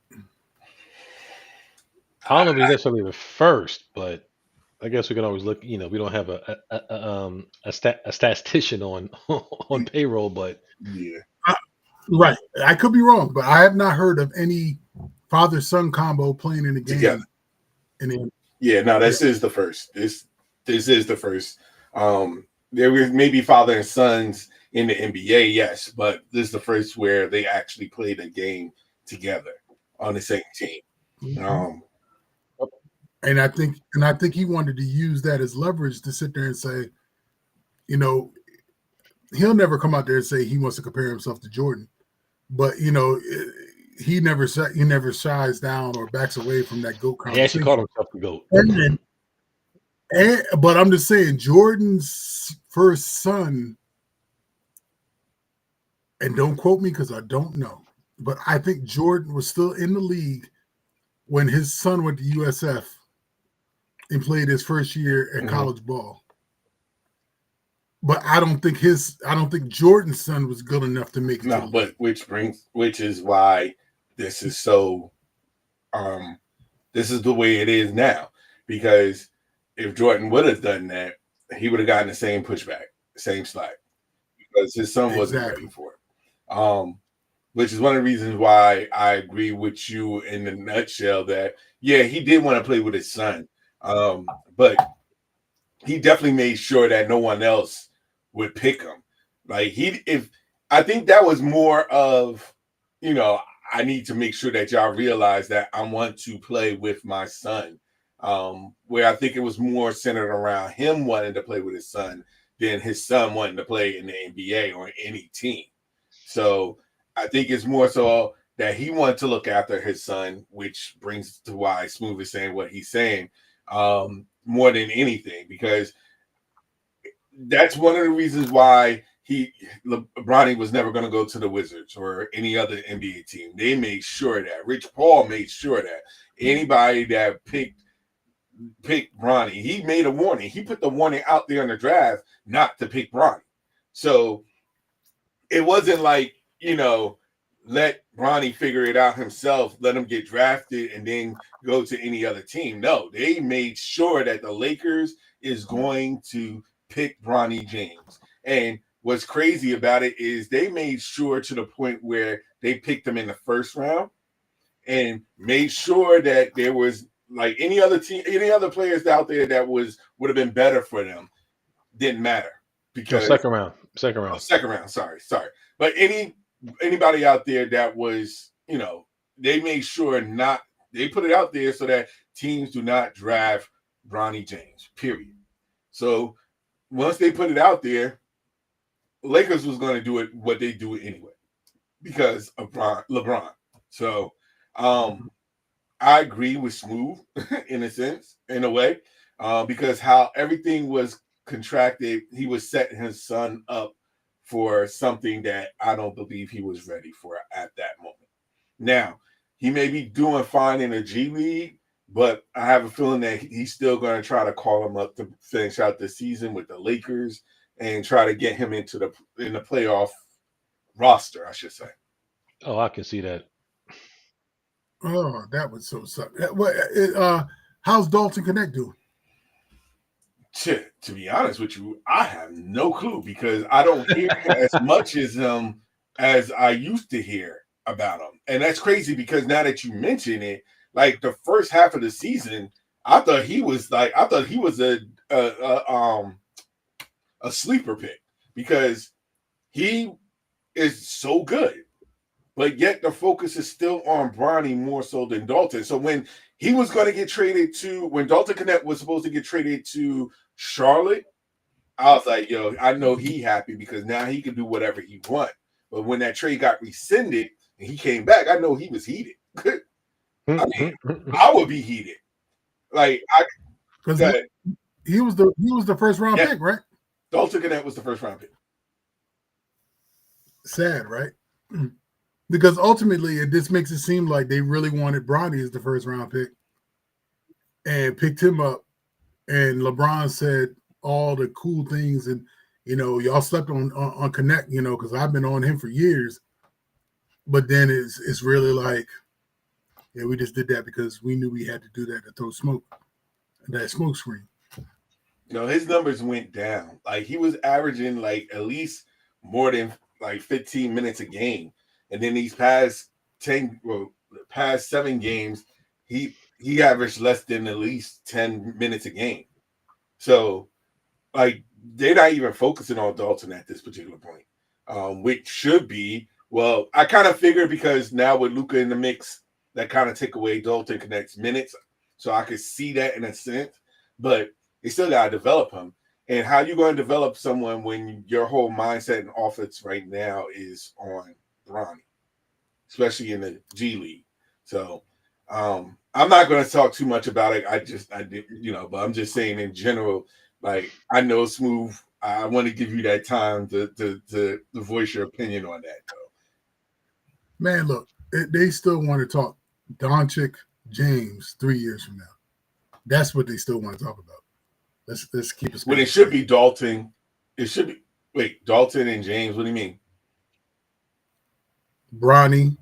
Speaker 2: I don't know if he's necessarily the first, but I guess we can always look. We don't have a statistician on on payroll, but
Speaker 1: Yeah.
Speaker 3: Right. I could be wrong, but I have not heard of any father son combo playing in the
Speaker 1: Together.
Speaker 3: game. And then,
Speaker 1: Yeah, no, this is the first. This is the first. There was maybe father and sons in the NBA, yes, but this is the first where they actually played a game together on the same team. Um,
Speaker 3: and I think he wanted to use that as leverage to sit there and say, you know, he'll never come out there and say he wants to compare himself to Jordan, but he never shies down or backs away from that GOAT
Speaker 2: he actually called
Speaker 3: conversation.
Speaker 2: himself the GOAT.
Speaker 3: But I'm just saying, Jordan's first son, and don't quote me because I don't know, but I think Jordan was still in the league when his son went to USF and played his first year at college ball. But I don't think Jordan's son was good enough to make it to the
Speaker 1: no,
Speaker 3: league.
Speaker 1: but which is why this is so. This is the way it is now, because if Jordan would have done that, he would have gotten the same pushback, same slack, because his son wasn't ready
Speaker 3: Exactly.
Speaker 1: for it. Which is one of the reasons why I agree with you in the nutshell that, yeah, he did want to play with his son. But he definitely made sure that no one else would pick him. Like I think that was more of, I need to make sure that y'all realize that I want to play with my son. Where I think it was more centered around him wanting to play with his son than his son wanting to play in the NBA or any team. So I think it's more so that he wanted to look after his son, which brings to why Smooth is saying what he's saying, more than anything, because that's one of the reasons why Bronny was never going to go to the Wizards or any other NBA team. They made sure that Rich Paul made sure that anybody that picked Bronny, he made a warning. He put the warning out there in the draft not to pick Bronny. So it wasn't like, let Bronny figure it out himself, let him get drafted and then go to any other team. No, they made sure that the Lakers is going to pick Bronny James. And what's crazy about it is they made sure to the point where they picked him in the first round and made sure that there was like any other team, any other players out there that would have been better for them didn't matter because
Speaker 2: second round. Second round.
Speaker 1: second round. Sorry. But anybody out there that was, they made sure they put it out there so that teams do not draft Bronny James, period. So once they put it out there, Lakers was going to do it what they do it anyway because of LeBron. So I agree with Smooth in a sense, in a way, because how everything was contracted, he was setting his son up for something that I don't believe he was ready for at that moment. Now, he may be doing fine in a G League, but I have a feeling that he's still going to try to call him up to finish out the season with the Lakers and try to get him in the playoff roster, I should say.
Speaker 2: Oh, I can see that.
Speaker 3: Oh, that was so suck. How's Dalton Connect doing?
Speaker 1: To be honest with you, I have no clue because I don't hear as much as I used to hear about him, and that's crazy because now that you mention it, like the first half of the season, I thought he was a sleeper pick because he is so good, but yet the focus is still on Bronny more so than Dalton. So when he was going to get traded to, when Dalton Connect was supposed to get traded to Charlotte, I was like, yo, I know he happy because now he can do whatever he want. But when that trade got rescinded and he came back, I know he was heated. I mean, I would be heated. Like I
Speaker 3: because
Speaker 1: got
Speaker 3: he was the first round
Speaker 1: yeah,
Speaker 3: pick, right?
Speaker 1: Dalton Connect was the first round pick.
Speaker 3: Sad, right? Because ultimately, this makes it seem like they really wanted Bronny as the first round pick and picked him up. And LeBron said all the cool things, and y'all slept on Connect, because I've been on him for years. But then it's really like, yeah, we just did that because we knew we had to do that to throw that smoke screen.
Speaker 1: His numbers went down. Like he was averaging like at least more than like 15 minutes a game. And then these past 7 games, he averaged less than at least 10 minutes a game. So like they're not even focusing on Dalton at this particular point. Which should be, well, I kind of figured because now with Luka in the mix, that kind of take away Dalton Connect's minutes. So I could see that in a sense, but they still got to develop him. And how you going to develop someone when your whole mindset and offense right now is on Bronny, especially in the G League? So I'm not going to talk too much about it. I did, but I'm just saying in general, like I know Smooth. I want to give you that time to voice your opinion on that, though.
Speaker 3: Man, look, they still want to talk Doncic, James 3 years from now. That's what they still want to talk about. Let's keep it.
Speaker 1: When it should be Dalton. It should be Dalton and James. What do you mean?
Speaker 3: Bronny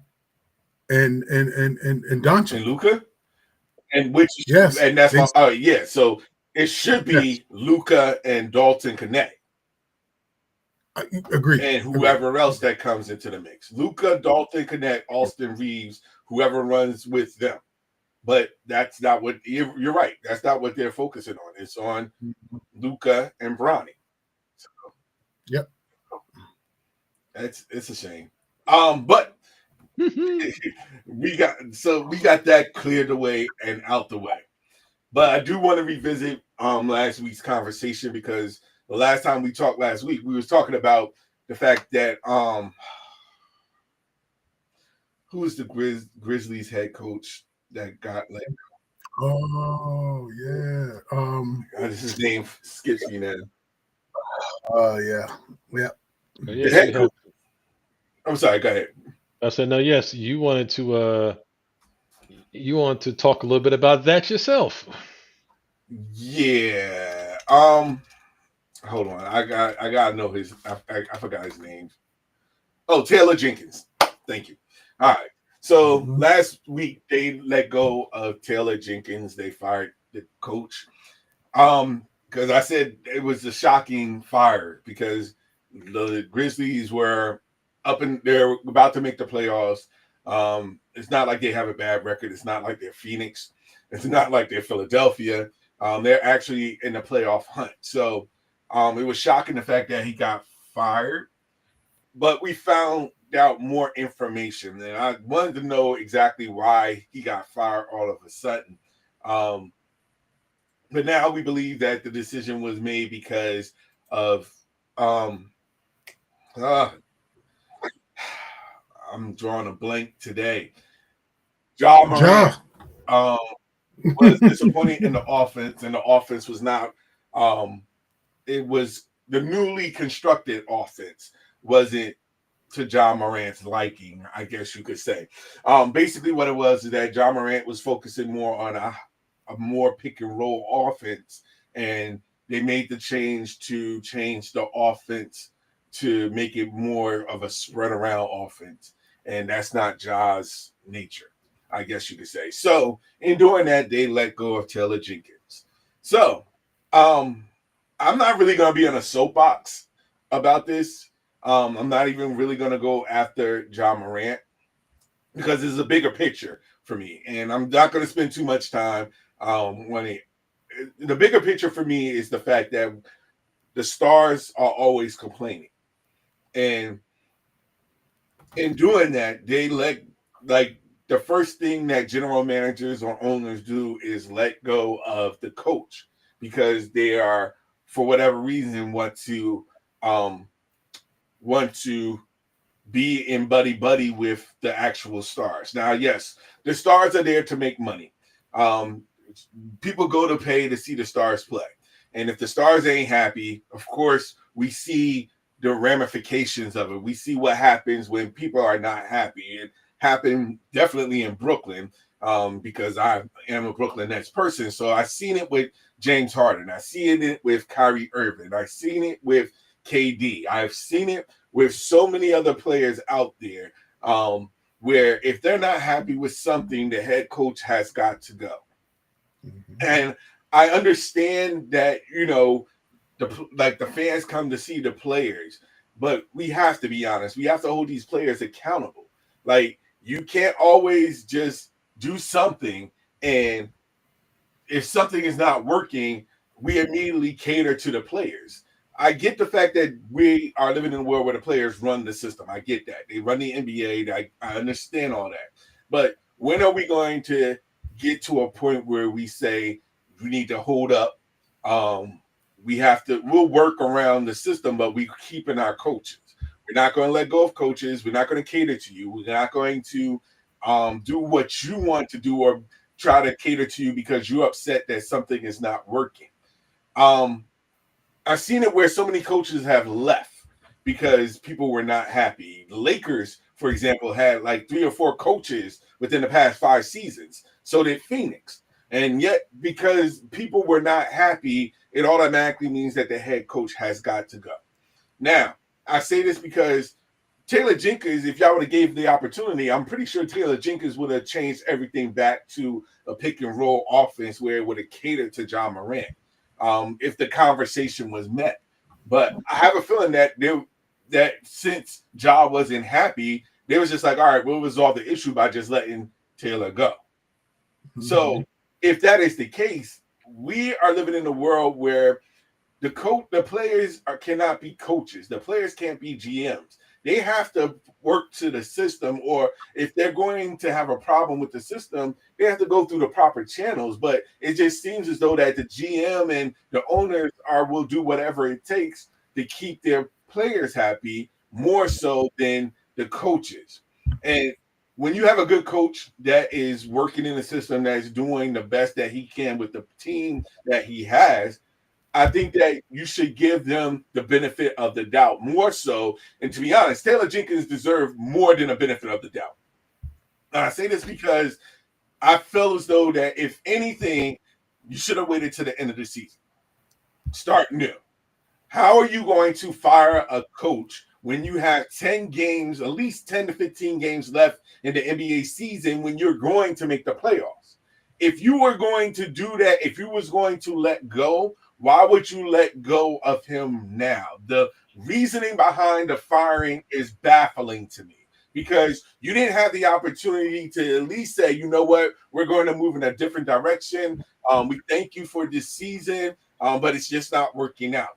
Speaker 3: and Doncic
Speaker 1: And Luka? And which
Speaker 3: yes,
Speaker 1: and that's my yeah. So it should be Luka and Dalton Connect.
Speaker 3: I agree.
Speaker 1: And whoever else that comes into the mix. Luka, Dalton Connect, Austin Reeves, whoever runs with them. But that's not what you're right. That's not what they're focusing on. It's on Luka and Bronny. So,
Speaker 3: yep.
Speaker 1: It's a shame. But we got that cleared away and out the way. But I do want to revisit last week's conversation because the last time we talked last week, we was talking about the fact that who is the Grizzlies head coach that got let go?
Speaker 3: Oh yeah.
Speaker 1: His name skips me now.
Speaker 3: Yeah.
Speaker 2: Yes,
Speaker 1: The head coach. I'm sorry. Go ahead.
Speaker 2: I said no. Yes, you wanted to talk a little bit about that yourself.
Speaker 1: Yeah. Hold on. I gotta know his. I forgot his name. Oh, Taylor Jenkins. Thank you. All right. So last week they let go of Taylor Jenkins. They fired the coach. Because I said it was a shocking fire because the Grizzlies were they're about to make the playoffs. It's not like they have a bad record. It's not like they're Phoenix. It's not like they're Philadelphia. They're actually in the playoff hunt. So it was shocking the fact that he got fired. But we found out more information, and I wanted to know exactly why he got fired all of a sudden. But now we believe that the decision was made because of I'm drawing a blank today. Ja Morant was disappointed in the offense, and the offense was not it was the newly constructed offense wasn't to Ja Morant's liking, I guess you could say. Basically what it was is that Ja Morant was focusing more on a more pick and roll offense, and they made the change the offense to make it more of a spread around offense, and that's not Ja's nature, I guess you could say. So in doing that, they let go of Taylor Jenkins. So I'm not really gonna be on a soapbox about this. I'm not even really gonna go after John Morant because it's a bigger picture for me, and I'm not gonna spend too much time on it. The bigger picture for me is the fact that the stars are always complaining, and in doing that, they let like the first thing that general managers or owners do is let go of the coach because they are, for whatever reason, um want to be in buddy buddy with the actual stars. Now, yes, the stars are there to make money. Um, People go to pay to see the stars play, and if the stars ain't happy, of course, we see the ramifications of it. We see what happens when people are not happy. It happened definitely in Brooklyn because I am a Brooklyn Nets person, so I've seen it with James Harden. I've seen it with Kyrie Irving. I've seen it with KD. I've seen it with so many other players out there where if they're not happy with something, the head coach has got to go.
Speaker 3: Mhm.
Speaker 1: And I understand that, the fans come to see the players, but we have to be honest. We have to hold these players accountable. Like you can't always just do something and if something is not working, we immediately cater to the players. I get the fact that we are living in a world where the players run the system. I get that. They run the NBA. I understand all that. But when are we going to get to a point where we say we need to hold up? Um, we'll work around the system, but we keeping our coaches. We're not going to let go of coaches. We're not going to cater to you. We're not going to do what you want to do or try to cater to you because you're upset that something is not working. Um, I've seen it where so many coaches have left because people were not happy. The Lakers, for example, had like 3 or 4 coaches within the past 5 seasons. So did Phoenix. And yet, because people were not happy, it automatically means that the head coach has got to go. Now, I say this because Taylor Jenkins, if y'all would have gave the opportunity, I'm pretty sure Taylor Jenkins would have changed everything back to a pick and roll offense where it would have catered to John Morant if the conversation was met. But I have a feeling that since Ja wasn't happy, they was just like, all right, we'll resolve the issue by just letting Taylor go. So
Speaker 3: Mhm.
Speaker 1: if that is the case, we are living in a world where the players cannot be coaches. The players can't be GMs. They have to work to the system, or if they're going to have a problem with the system, they have to go through the proper channels. But it just seems as though that the GM and the owners will do whatever it takes to keep their players happy more so than the coaches. And when you have a good coach that is working in a system that is doing the best that he can with the team that he has, I think that you should give them the benefit of the doubt more so. And to be honest, Taylor Jenkins deserved more than a benefit of the doubt. And I say this because I feel as though that if anything, you should have waited to the end of the season. Start new. How are you going to fire a coach when you have 10 games, at least 10 to 15 games left in the NBA season when you're going to make the playoffs? If you were going to do that, if you was going to let go, why would you let go of him now? The reasoning behind the firing is baffling to me because you didn't have the opportunity to at least say, you know what, we're going to move in a different direction. We thank you for this season, but it's just not working out.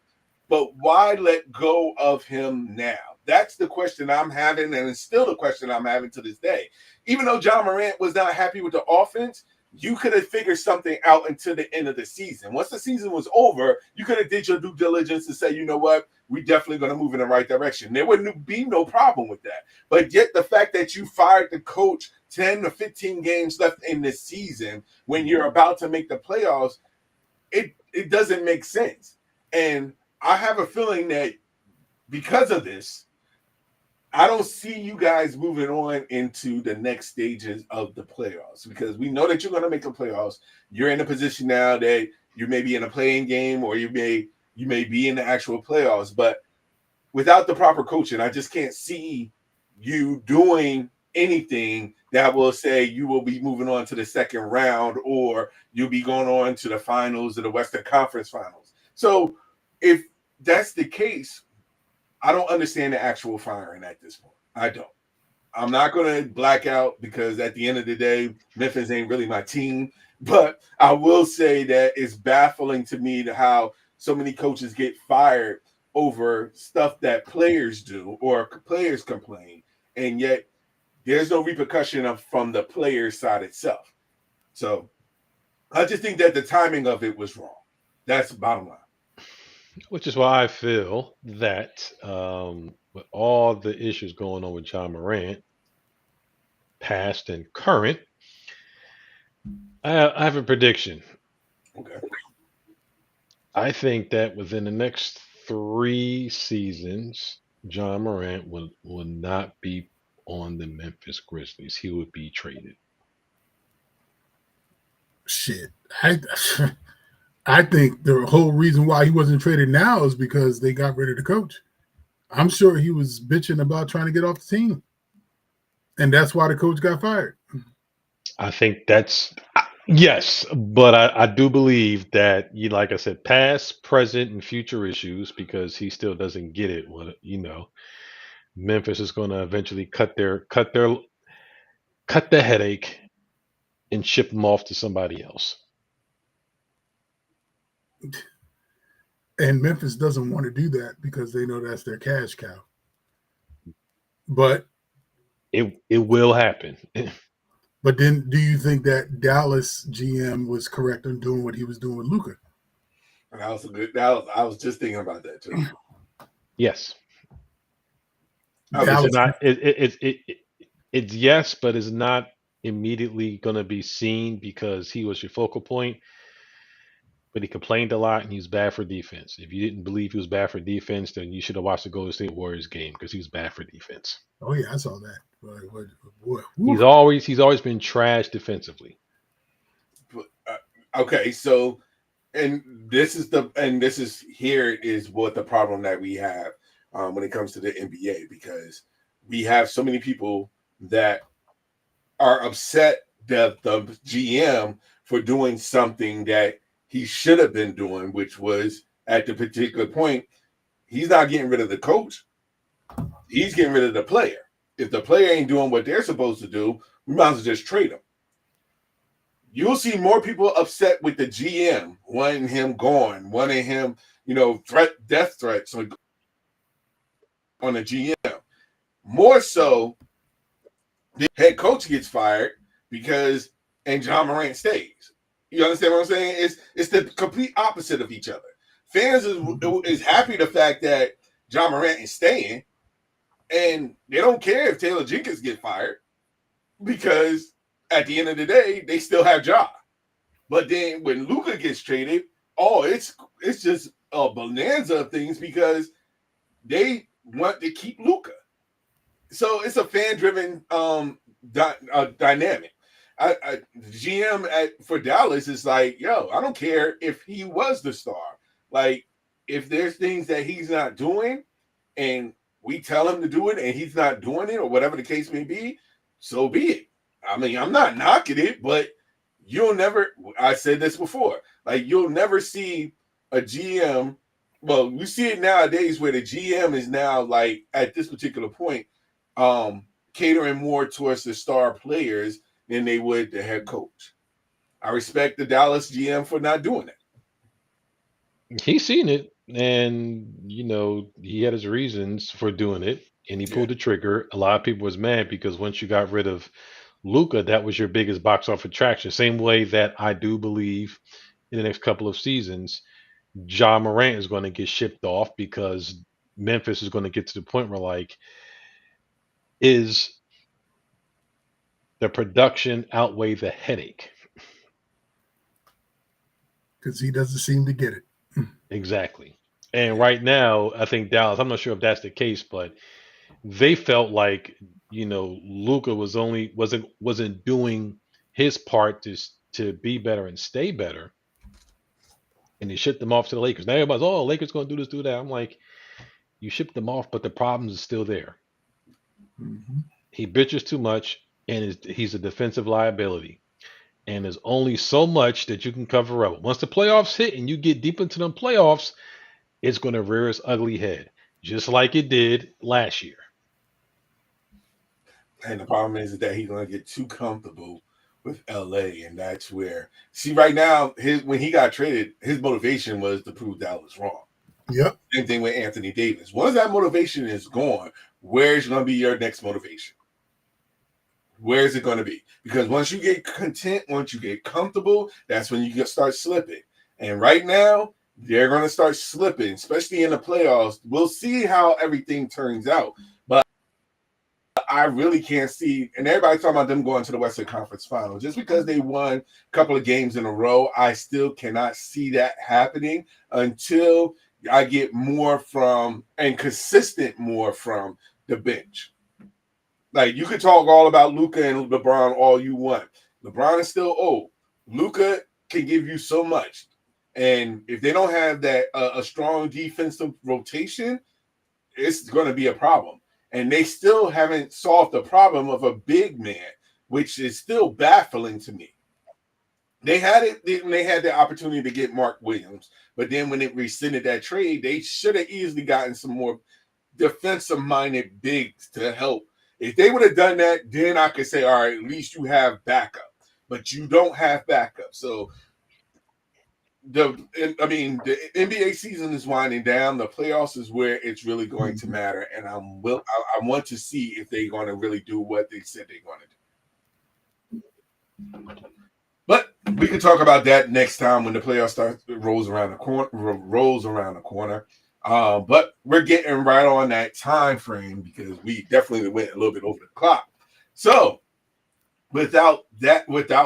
Speaker 1: But why let go of him now? That's the question I'm having, and it's still the question I'm having to this day. Even though John Morant was not happy with the offense, you could have figured something out until the end of the season. Once the season was over, you could have did your due diligence to say, you know what, we definitely going to move in the right direction. There wouldn't be no problem with that. But yet the fact that you fired the coach 10 to 15 games left in the season when you're about to make the playoffs, it doesn't make sense. And I have a feeling that because of this, I don't see you guys moving on into the next stages of the playoffs because we know that you're going to make the playoffs. You're in a position now that you may be in a playing game or you may be in the actual playoffs, but without the proper coaching, I just can't see you doing anything that will say you will be moving on to the second round or you'll be going on to the finals of the Western Conference Finals. So if that's the case, I don't understand the actual firing at this point. I don't. I'm not going to black out because at the end of the day, Memphis ain't really my team. But I will say that it's baffling to me to how so many coaches get fired over stuff that players do or players complain, and yet there's no repercussion from the player side itself. So I just think that the timing of it was wrong. That's the bottom line.
Speaker 2: Which is why I feel that with all the issues going on with John Morant, past and current, I have a prediction.
Speaker 1: Okay.
Speaker 2: I think that within the next 3 seasons, John Morant will not be on the Memphis Grizzlies. He would be traded.
Speaker 3: Shit. I I think the whole reason why he wasn't traded now is because they got rid of the coach. I'm sure he was bitching about trying to get off the team. And that's why the coach got fired.
Speaker 2: I think that's yes, but I do believe that you, like I said, past, present, and future issues because he still doesn't get it. What Memphis is going to eventually cut the headache and ship him off to somebody else.
Speaker 3: And Memphis doesn't want to do that because they know that's their cash cow. But
Speaker 2: it will happen.
Speaker 3: but then do you think that Dallas GM was correct in doing what he was doing with Luka?
Speaker 1: That was a good. I was just thinking about that too.
Speaker 2: Yes.
Speaker 3: Dallas,
Speaker 2: It's not. It's yes, but it's not immediately going to be seen because he was your focal point. But he complained a lot and he was bad for defense. If you didn't believe he was bad for defense, then you should have watched the Golden State Warriors game because he was bad for defense.
Speaker 3: oh yeah, I saw that. Boy,
Speaker 2: He's always been trash defensively.
Speaker 1: Okay, so this is here is what the problem that we have when it comes to the NBA, because we have so many people that are upset that the GM for doing something that he should have been doing, which was at the particular point, he's not getting rid of the coach. He's getting rid of the player. If the player ain't doing what they're supposed to do, we might as well just trade him. You'll see more people upset with the GM wanting him gone, wanting him, death threats on the GM. More so, the head coach gets fired and John Morant stays. You understand what I'm saying? It's the complete opposite of each other. Fans is happy the fact that John Morant is staying, and they don't care if Taylor Jenkins get fired because at the end of the day, they still have Ja. But then when Luka gets traded, it's just a bonanza of things because they want to keep Luka. So it's a fan-driven dynamic. The GM for Dallas is like, yo, I don't care if he was the star. Like, if there's things that he's not doing and we tell him to do it and he's not doing it or whatever the case may be, so be it. I mean, I'm not knocking it, but I said this before, like you'll never see a GM. Well, you see it nowadays where the GM is now like at this particular point, catering more towards the star players than they would the head coach. I respect the Dallas GM for not doing it.
Speaker 2: He's seen it, and he had his reasons for doing it, and he pulled the trigger. A lot of people was mad because once you got rid of Luca, that was your biggest box office attraction. Same way that I do believe in the next couple of seasons, John Morant is going to get shipped off because Memphis is going to get to the point where like, is the production outweigh the headache?
Speaker 3: Because he doesn't seem to get it.
Speaker 2: Exactly. And right now, I think Dallas, I'm not sure if that's the case, but they felt like, Luca wasn't doing his part to be better and stay better. And they shipped them off to the Lakers. Now everybody's, oh, Lakers going to do this, do that. I'm like, you shipped them off, but the problems are still there.
Speaker 3: Mm-hmm.
Speaker 2: He bitches too much, and he's a defensive liability. And there's only so much that you can cover up. Once the playoffs hit and you get deep into them playoffs, it's going to rear its ugly head, just like it did last year.
Speaker 1: And the problem is that he's going to get too comfortable with LA, and that's where see right now when he got traded, his motivation was to prove Dallas wrong.
Speaker 3: Yep.
Speaker 1: Same thing with Anthony Davis. Once that motivation is gone, where's going to be your next motivation? Where is it going to be? Because once you get content, once you get comfortable, that's when you start slipping. And right now, they're going to start slipping, especially in the playoffs. We'll see how everything turns out. But I really can't see, and everybody's talking about them going to the Western Conference Final. Just because they won a couple of games in a row, I still cannot see that happening until I get more from and consistent more from the bench. Like you could talk all about Luka and LeBron all you want. LeBron is still old. Luka can give you so much, and if they don't have that a strong defensive rotation, it's going to be a problem. And they still haven't solved the problem of a big man, which is still baffling to me. They had it. They had the opportunity to get Mark Williams, but then when it rescinded that trade, they should have easily gotten some more defensive-minded bigs to help. If they would have done that, then I could say, all right, at least you have backup. But you don't have backup. So the NBA season is winding down. The playoffs is where it's really going to matter, and I want to see if they're going to really do what they said they're going to do. But we can talk about that next time when the playoffs rolls around the corner. But we're getting right on that time frame because we definitely went a little bit over the clock. So without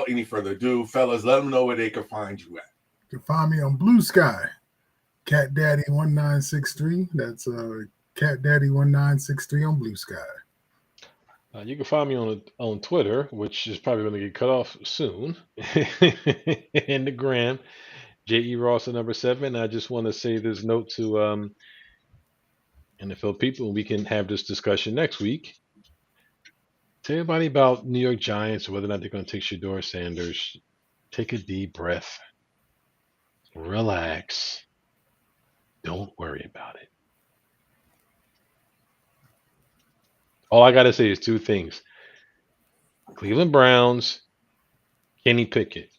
Speaker 1: any further ado, fellas, let them know where they can find you at.
Speaker 3: You can find me on Blue Sky, Cat Daddy 1963. That's Cat Daddy 1963 on Blue Sky.
Speaker 2: You can find me on Twitter, which is probably going to get cut off soon, and the gram, JE Ross #7. I just want to say this note to NFL people, and we can have this discussion next week. Tell everybody about New York Giants, whether or not they're going to take Shedeur Sanders. Take a deep breath. Relax. Don't worry about it. All I got to say is two things. Cleveland Browns, Kenny Pickett,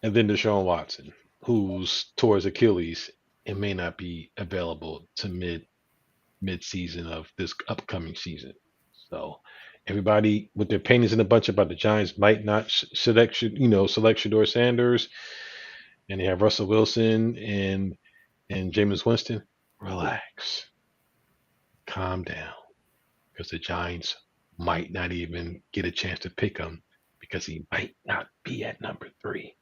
Speaker 2: and then Deshaun Watson, who's tore his Achilles and may not be available to mid-season of this upcoming season. So everybody with their paintings in a bunch about the Giants might not select Shedeur Sanders, and they have Russell Wilson and Jameis Winston. Relax, calm down, because the Giants might not even get a chance to pick him because he might not be at number 3.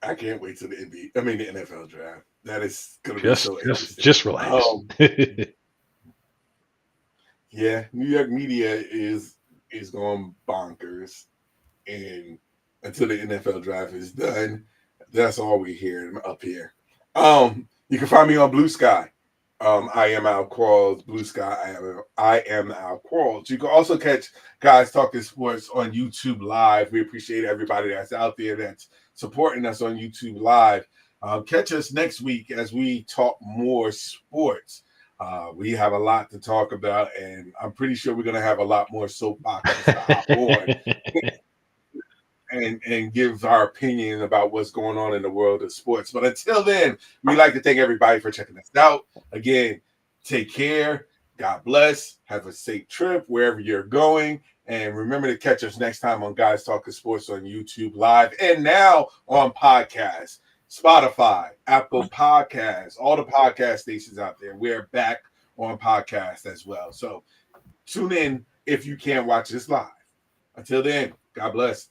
Speaker 1: I can't wait till the NFL draft. That is going to be so interesting.
Speaker 2: Just relax.
Speaker 1: Yeah, New York media is going bonkers, and until the NFL draft is done, that's all we hear up here. You can find me on Blue Sky. I am Al Qualls, Blue Sky. I am Al Qualls. You can also catch Guys Talking Sports on YouTube Live. We appreciate everybody that's out there that's supporting us on YouTube Live. Catch us next week as we talk more sports. We have a lot to talk about, and I'm pretty sure we're going to have a lot more soapboxes to hop on and give our opinion about what's going on in the world of sports. But until then, we'd like to thank everybody for checking us out. Again, take care. God bless. Have a safe trip wherever you're going. And remember to catch us next time on Guys Talking Sports on YouTube Live and now on podcasts. Spotify, Apple Podcasts, all the podcast stations out there. We're back on podcast as well. So tune in if you can't watch this live. Until then, God bless.